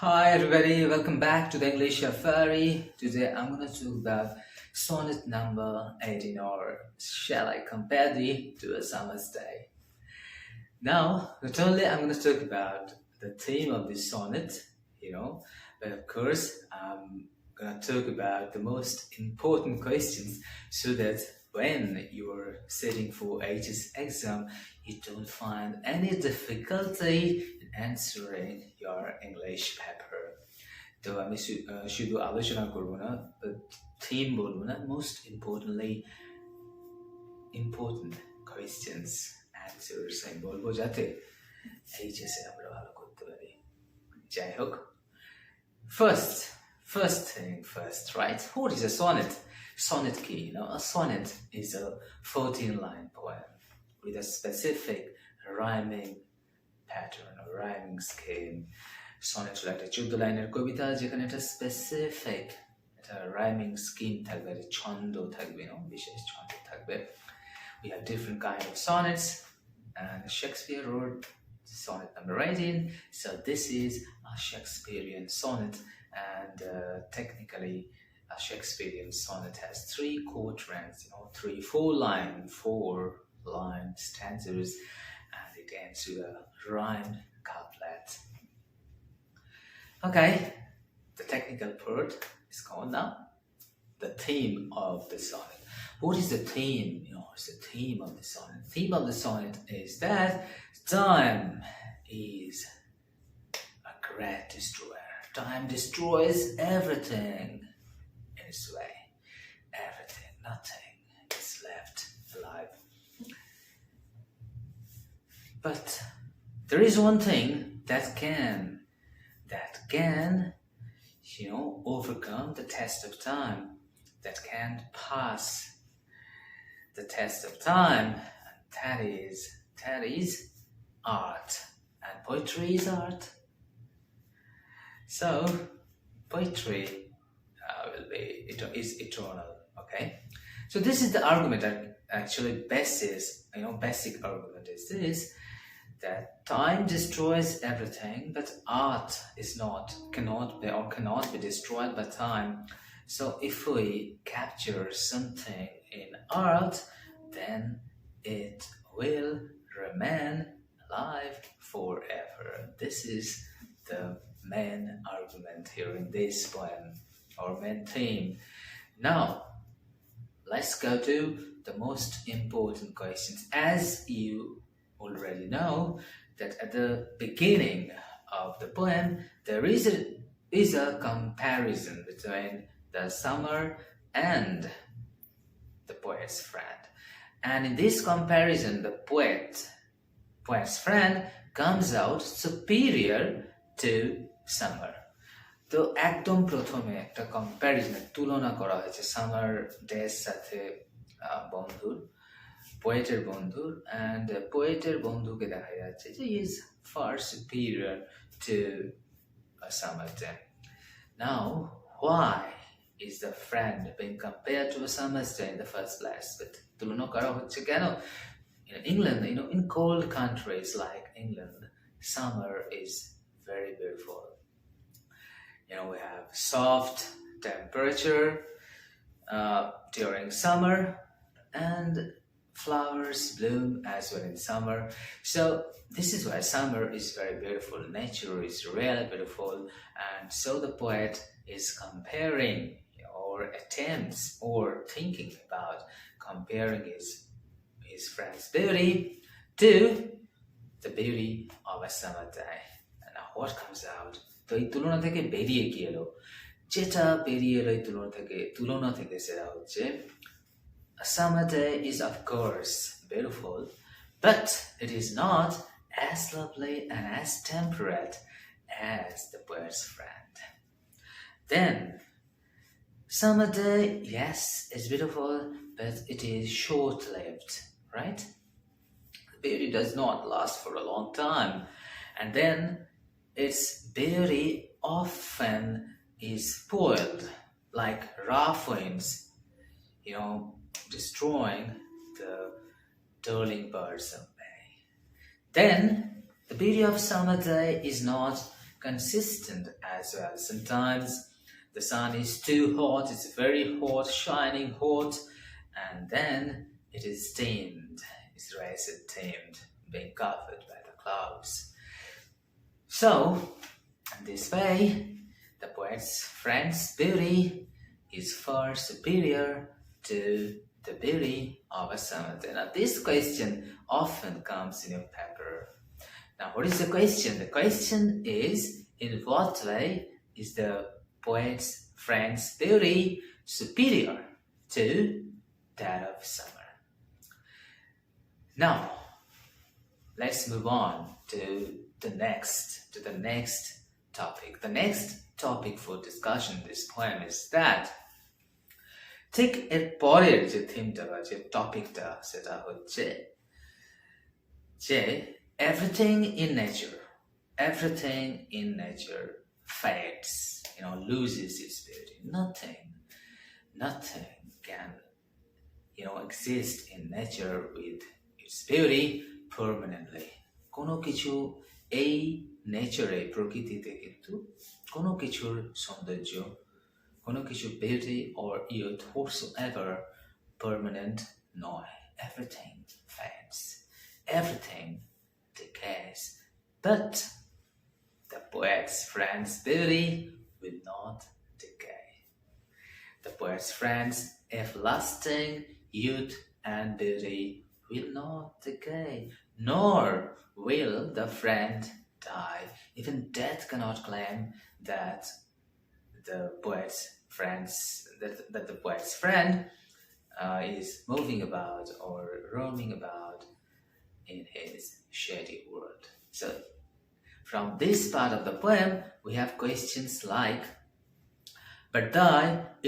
Hi everybody, welcome back to the English Safari. Today I'm going to talk about sonnet number 18, or shall I compare thee to a summer's day. Now, not only I'm going to talk about the theme of this sonnet, but of course I'm going to talk about the most important questions so that when you're sitting for HS exam, you don't find any difficulty in answering your English paper. তো আমি শুধু আলোচনা করব না, theme বলবো না, most importantly important questions answers আমি বলবো যাতে এইচএসে আমরা ভালো করতে পারি। যাই হোক, first thing first, right? What is a sonnet? Sonnet key, a sonnet is a 14-line poem with a specific rhyming pattern or rhyming scheme. Sonnet হলো একটা 14 লাইনের কবিতা যেখানে একটা স্পেসিফিক একটা রাইমিং স্কিম থাকবে, একটা ছন্দ থাকবে, বিশেষ ছন্দ থাকবে। We have different kind of sonnets, and Shakespeare wrote sonnet number 18, so this is a Shakespearean sonnet, and technically a Shakespearean sonnet has 3 quatrains, 4-line stanzas, and it ends with a rhymed couplet. Okay, the technical part is gone now. The theme of the sonnet. What is the theme? What's the theme of the sonnet? The theme of the sonnet is that time is a great destroyer. Time destroys everything in its way. Everything, nothing is left alive. But there is one thing that can overcome the test of time, that can pass the test of time, and that is art. And poetry is art. So poetry is eternal. Okay, so this is the argument that actually basic argument is this, that time destroys everything, but art cannot be destroyed by time. So if we capture something in art, then it will remain alive forever. This is the main argument here in this poem, or main theme. Now, let's go to the most important questions. As you already know, that at the beginning of the poem there is a comparison between the summer and the poet's friend, and in this comparison the poet's friend comes out superior to summer. তো একদম প্রথমে একটা কম্প্যারিজনের তুলনা করা হয়েছে summer ডের সাথে পোয়েটের বন্ধুর, and পোয়েটের বন্ধুকে দেখা যাচ্ছে যে he is far superior to a summer day. Now, why is the friend being compared to a summer's day in the first place? But তুলনা করা হচ্ছে কেন? In England, in cold countries like England, summer is very beautiful. We have soft temperature during summer, and flowers bloom as well in summer. So this is why summer is very beautiful. Nature is really beautiful, and so the poet is comparing, or attempts, or thinking about comparing his friend's beauty to the beauty of a summer day. And now what comes out? তো এই তুলনা থেকে বেরিয়ে কি এলো? যেটা বেরিয়ে এলো এই তুলনা থেকে সেটা হচ্ছে, a summer day is of course beautiful, but it is not as lovely and as temperate as the poet's friend. Then, summer day, yes, is beautiful, but it is short-lived, right? The beauty does not last for a long time, and then its beauty often is spoiled, like rough winds, destroying the darling birds of May. Then, the beauty of summer day is not consistent as well. Sometimes the sun is too hot, it's very hot, shining hot, and then it is dimmed, its rays are dimmed, being covered by the clouds. So, in this way, the poet's friend's beauty is far superior to the beauty of a sonnet. Now, this question often comes in your paper. Now, what is the question? The question is, in what way is the poet's friend's beauty superior to that of summer? Now, let's move on to the next topic. The next topic for discussion in this poem is that ঠিক এর পরের যে থিমটা বা যে টপিকটা সেটা হচ্ছে যে everything in nature fades, loses its beauty. Nothing can exist in nature with its beauty permanently. কোনো কিছু এই নেচারে প্রকৃতিতে কিন্তু কোনো কিছুর সৌন্দর্য, কোনো কিছু beauty or youth whatsoever permanent নয়. Everything fades, everything decays, but the poet's friend's beauty will not decay. The poet's friend's everlasting youth and beauty will not decay, nor will the friend die. Even death cannot claim that the poet's friend is moving about or roaming about in his shady world. So, from this part of the poem, we have questions like, but thy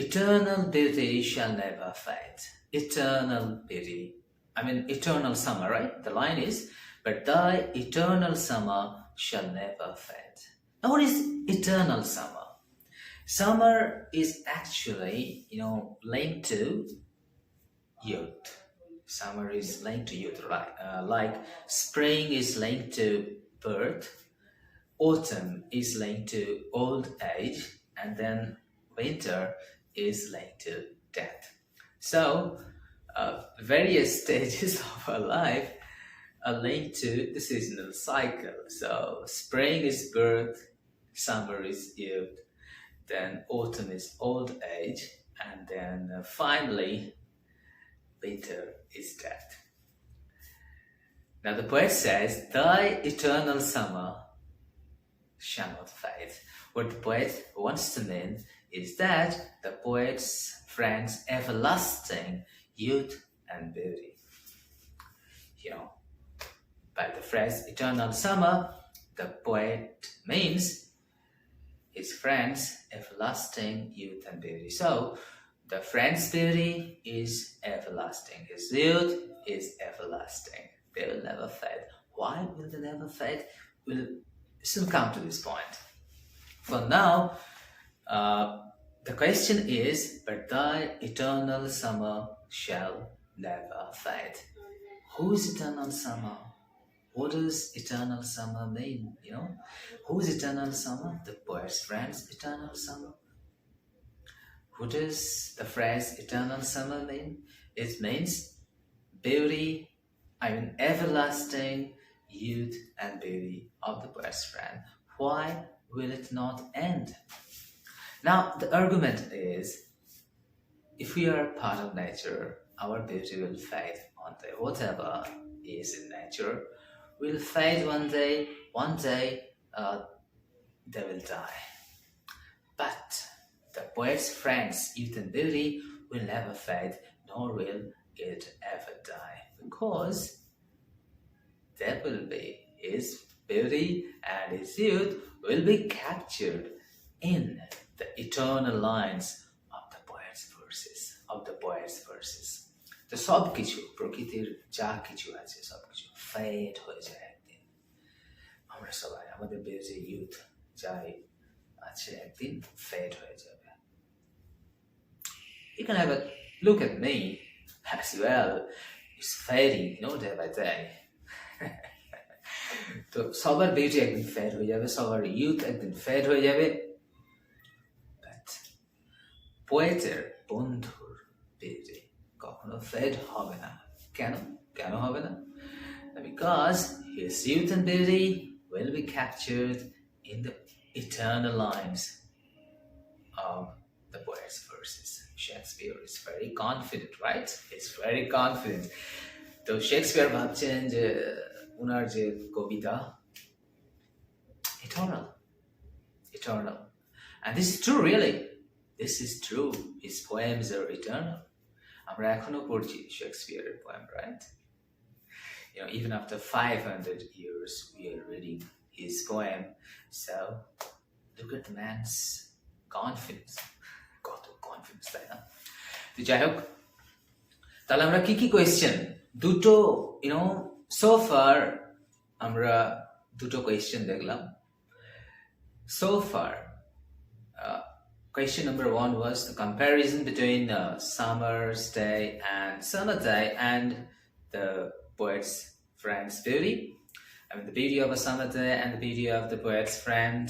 eternal beauty shall never fade. Eternal beauty. Eternal summer, right? The line is, but thy eternal summer shall never fade. Now, what is eternal summer? Summer is actually, linked to youth. Summer is linked to youth, right? Like spring is linked to birth, autumn is linked to old age, and then winter is linked to death. So, various stages of our life are linked to the seasonal cycle. So, spring is birth, summer is youth, then autumn is old age, and then finally winter is death. Now the poet says, thy eternal summer shall not fade. What the poet wants to mean is that the poet's friend's everlasting youth and beauty. By the phrase eternal summer, the poet means his friend's everlasting youth and beauty. So, the friend's beauty is everlasting. His youth is everlasting. They will never fade. Why will they never fade? We'll soon come to this point. For now, the question is, but thy eternal summer shall never fade. Whose eternal summer? What does eternal summer mean? Whose eternal summer? The poet's friend's eternal summer. What does the phrase eternal summer mean? It means beauty, everlasting youth and beauty of the poet's friend. Why will it not end? Now, the argument is, if we are part of nature, our beauty will fade one day. Whatever is in nature will fade one day. One day, they will die. But the poet's friend's youth and beauty will never fade, nor will it ever die, because there will be his beauty and his youth will be captured in the eternal lines of the poet's verses. তো সব কিছু প্রকৃতির যা কিছু আছে সব কিছু fade হয়ে যায় একদিন। আমরা সবাই আমাদের বেজে ইউথ যাই আছে একদিন ফেড হয়ে যাবে। You can have a look at me as well. It's fading, day by day. তো সবার বিউটি একদিন ফেড হয়ে যাবে, সবার ইউথ একদিন ফেড হয়ে যাবে, বাট পোয়েটের বন্ধুর বিউটি কখনো ফেড হবে না। কেন? কেন হবে না? Because his youth and beauty will be captured in the eternal lines of the poet's verses. Shakespeare is very confident, right? He's very confident. তো শেক্সপিয়ার ভাবছেন যে উনার যে কবিতা eternal, eternal. And this is true, really. This is true. His poems are eternal. আমরা এখনো পড়ছি শেক্সপিয়ারের poem, right? Even after 500 years, we are reading his poem. So, look at the man's confidence. কত confidence, তাই না? তো যাই হোক, তাহলে আমরা কি কোয়েশ্চেন দুটো so far আমরা দুটো কোয়েশ্চেন দেখলাম. So far, question number 1 was the comparison between summer's day and summer day and the poet's friend's beauty. The beauty of a summer day and the beauty of the poet's friend.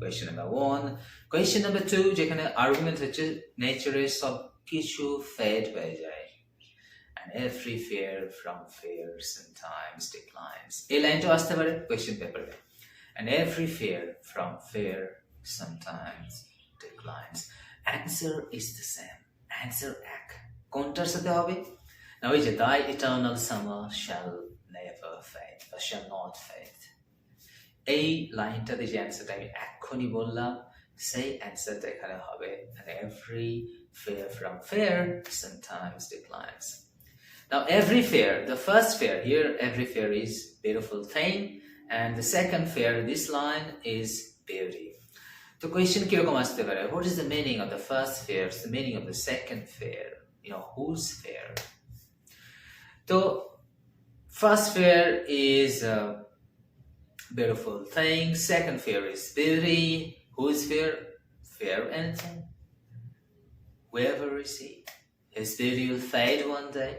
Question number 1. Question number 2, যেখানে argument হচ্ছে nature is সব কিছু fade হয়ে যায়, and every fair from fair sometimes declines. এই লাইনটা আসতে পারে question paper-এ. And every fair from fair sometimes declines. Answer is the same. Answer এক. কোনটার সাথে হবে? না ওই যে thy eternal summer shall never fade or shall not fade. এই লাইনটাতে যে অ্যান্সারটা আমি এক্ষুনি বললাম, সেই অ্যান্সারটা এখানে হবে and every fair from fair sometimes declines. Now every fair, the first fair here, every fair is beautiful thing, and the second fair, this line is beauty. The question কিরকম আসতে পারে? What is the meaning of the first fair? What's the meaning of the second fair? Whose fair? So first fair is a beautiful thing, second fair is beauty. Whose fair? Fair anything. Whoever is he, his beauty will fade one day.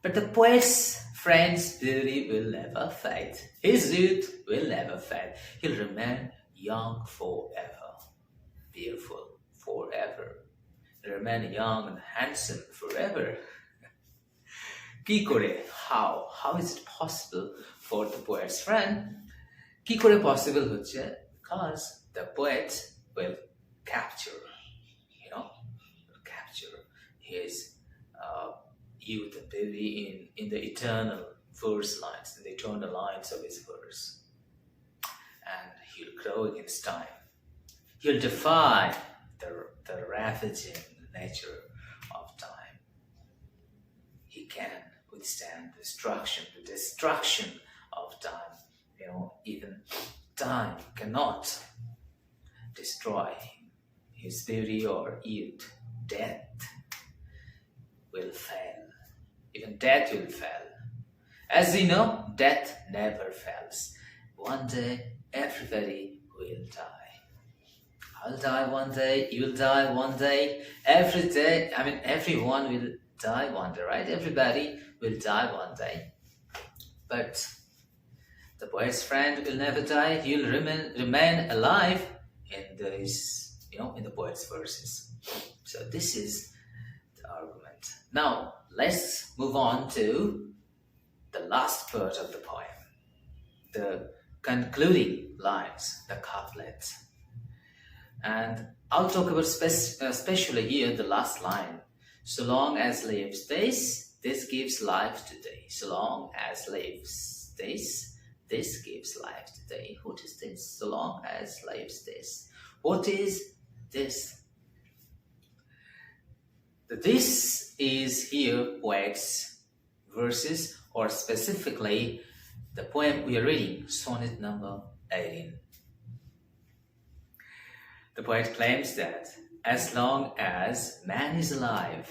But the poet's friend's beauty will never fade. His youth will never fade. He'll remain young forever, beautiful forever. He'll remain young and handsome forever. কি করে? How is it possible for the poet's friend? কি করে possible হচ্ছে? Because the poet will capture his youth and beauty in the eternal verse lines, in the eternal lines of his verse. And he'll grow against time. He'll defy the ravaging nature of time. He can withstand the destruction of time. Even time cannot destroy his beauty or youth. Death will fail. Even death will fail. As we know, death never fails. One day, everybody will die. I'll die one day, you'll die one day. Everyone will die one day, right? Everybody will die one day. But the poet's friend will never die. He'll remain alive in the poet's verses. So this is the argument. Now, let's move on to the last part of the poem, the concluding lines, the couplet. And I'll talk about especially here the last line. So long as lives this gives life today. So long as lives this gives life today. What is this? So long as lives this. What is this? This is here poet's verses, or specifically the poem we are reading, sonnet number 18. The poet claims that as long as man is alive,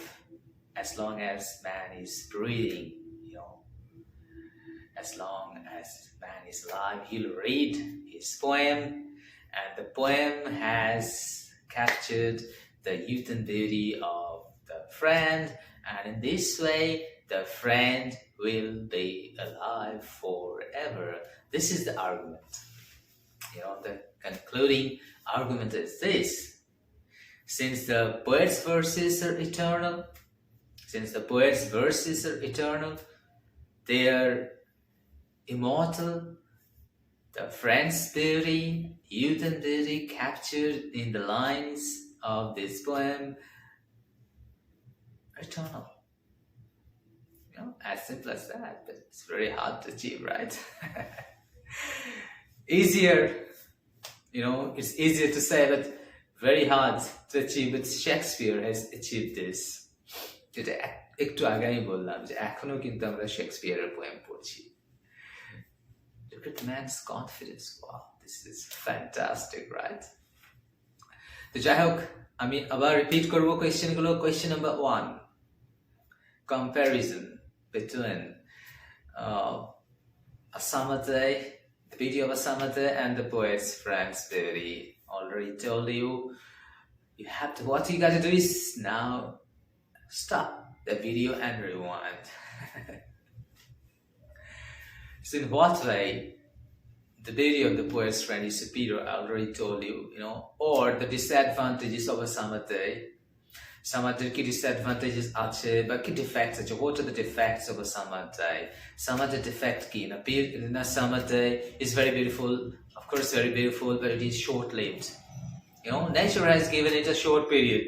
as long as man is breathing, as long as man is alive, he'll read his poem, and the poem has captured the youth and beauty of the friend, and in this way the friend will be alive forever. This is the argument. The concluding argument is this. Since the poet's verses are eternal, they are immortal. The friend's beauty, youth and beauty captured in the lines of this poem are eternal. As simple as that, but it's very hard to achieve, right? It's easier to say, but very hard to achieve. But Shakespeare has achieved this. একটু আগে আমি বললাম যে এখনো কিন্তু আমরা শেক্সপিয়ারের poem পড়ছি। Look at the man's confidence. Wow, this is fantastic, right? তো যাই হোক, আমি আবার রিপিট করবো কোয়েশ্চেনগুলো। Question number 1, comparison between a summer day, the beauty of a summer day, and the poet's friend's beauty. Already told you, what you got to do is now stop the video and rewind. So in what way the beauty of the poet's friend is superior? I already told you, or the disadvantages of a summer day. Summer day ki disadvantages ache, but ki defects ache. What are the defects of a summer day? Summer day defect ki in a summer day is very beautiful, of course very beautiful, but it is short-lived. Nature has given it a short period.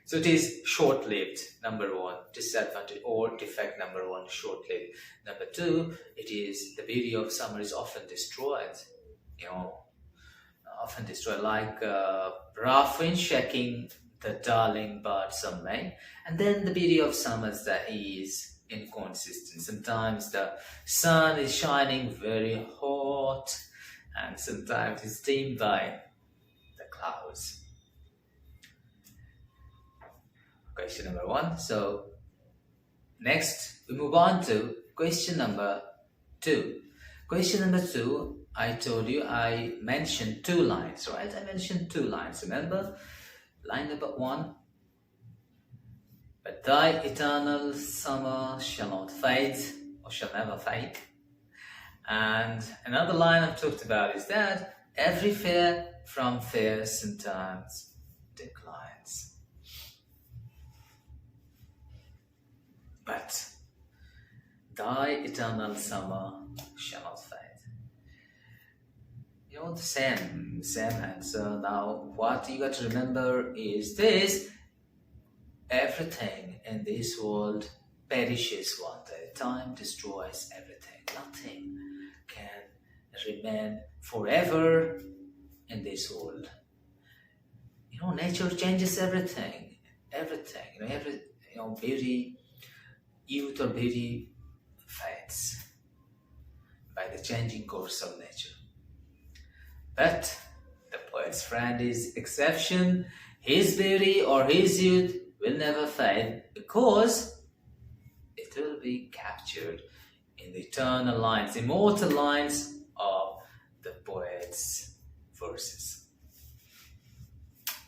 So it is short-lived, number 1, disadvantage or defect number 1, short-lived. Number 2, it is the beauty of summer is often destroyed. Often destroyed, like rough wind shaking the darling buds of May. And then the beauty of summer that is inconsistent. Sometimes the sun is shining very hot, and sometimes it's dimmed by the clouds. Question number 1. So next we move on to question number 2. Question number 2, I told you I mentioned 2 lines, right? I mentioned 2 lines. Remember? Line number 1. But thy eternal summer shall not fade, or shall never fade. And another line I've talked about is that every fair from fair sometimes declines. But thy eternal summer shall not fade. The same answer. Now, what you got to remember is this: everything in this world perishes one day. Time destroys everything. Nothing can remain forever in this world. Nature changes everything. Everything. Beauty, youth or beauty fades by the changing course of nature. But the poet's friend is exception. His beauty or his youth will never fade because it will be captured in the eternal lines, immortal lines of the poet's verses.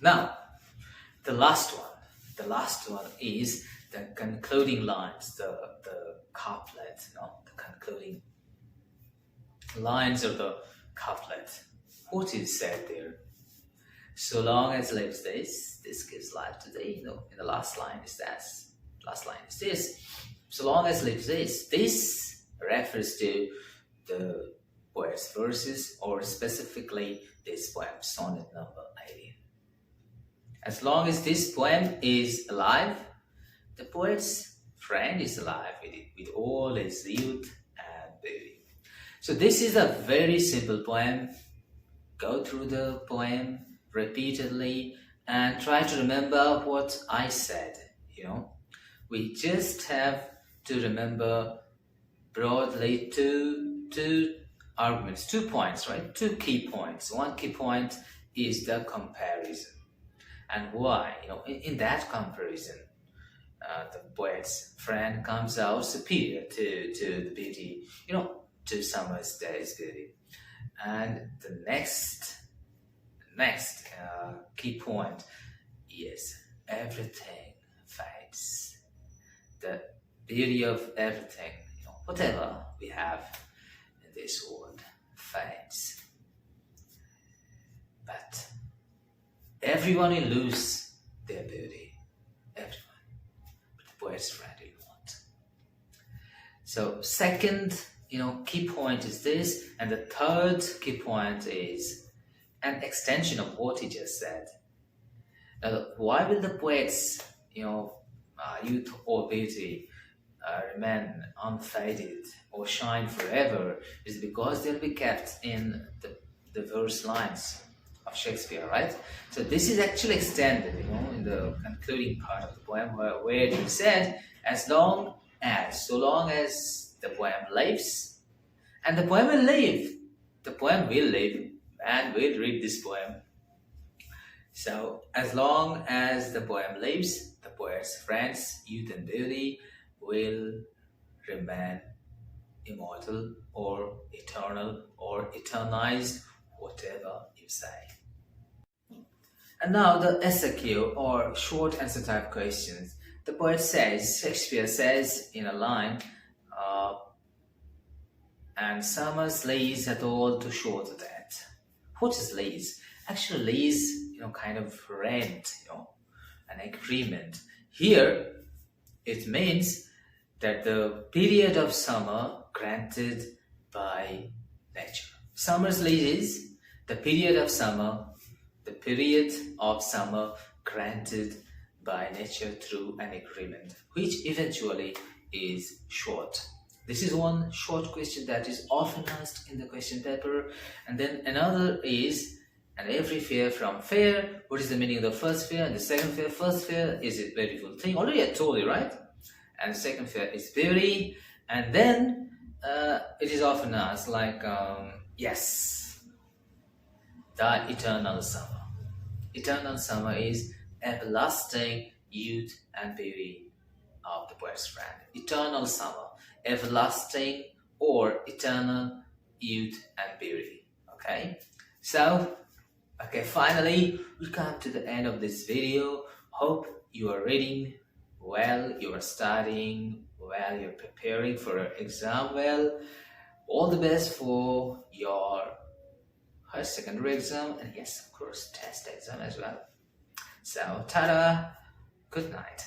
Now, the last one is the concluding lines, the couplet, the concluding lines of the couplet. What is said there? So long as lives this gives life to thee. In the last line is this. So long as lives this refers to the poet's verses, or specifically this poem, sonnet number 18. As long as this poem is alive, the poet's friend is alive with all his youth and beauty. So this is a very simple poem. Go through the poem repeatedly and try to remember what I said. We just have to remember broadly two arguments, 2 points, right? 2 key points. One key point is the comparison, and why. In that comparison, the poet's friend comes out superior to the beauty, to summer's day's beauty. And the next key point is everything fades. the beauty of everything, whatever we have in this world fades. But everyone will lose their beauty. Everyone. But the poet's friend will not. So second, key point is this, and the third key point is an extension of what he just said. Now, why will the poet's, youth or beauty remain unfaded or shine forever? Is because they'll be kept in the verse lines of Shakespeare, right? So this is actually extended, in the concluding part of the poem where he said, so long as the poem lives, and the poem will live. The poem will live, and will read this poem. So as long as the poem lives, the poet's friends, youth and beauty will remain immortal or eternal or eternized, whatever you say. And now the SAQ, or short answer type questions. The poet says, Shakespeare says in a line, and summer's lease hath all too short that. What is lease? Actually, lease, kind of rent, an agreement. Here, it means that the period of summer granted by nature. Summer's lease is the period of summer granted by nature through an agreement, which eventually is short. This is one short question that is often asked in the question paper. And then another is, and every fair from fair, what is the meaning of the first fair and the second fair? First fair is a beautiful thing, already I told you, right? And the second fair is beauty. And then it is often asked like, yes, the eternal summer. Eternal summer is everlasting youth and beauty of the poet's friend. Eternal summer, everlasting or eternal youth and beauty. Okay, so finally we come to the end of this video. Hope you are reading well, you are studying well, you're preparing for an exam well. All the best for your higher secondary exam, and yes, of course, test exam as well. So, ta-da, good night.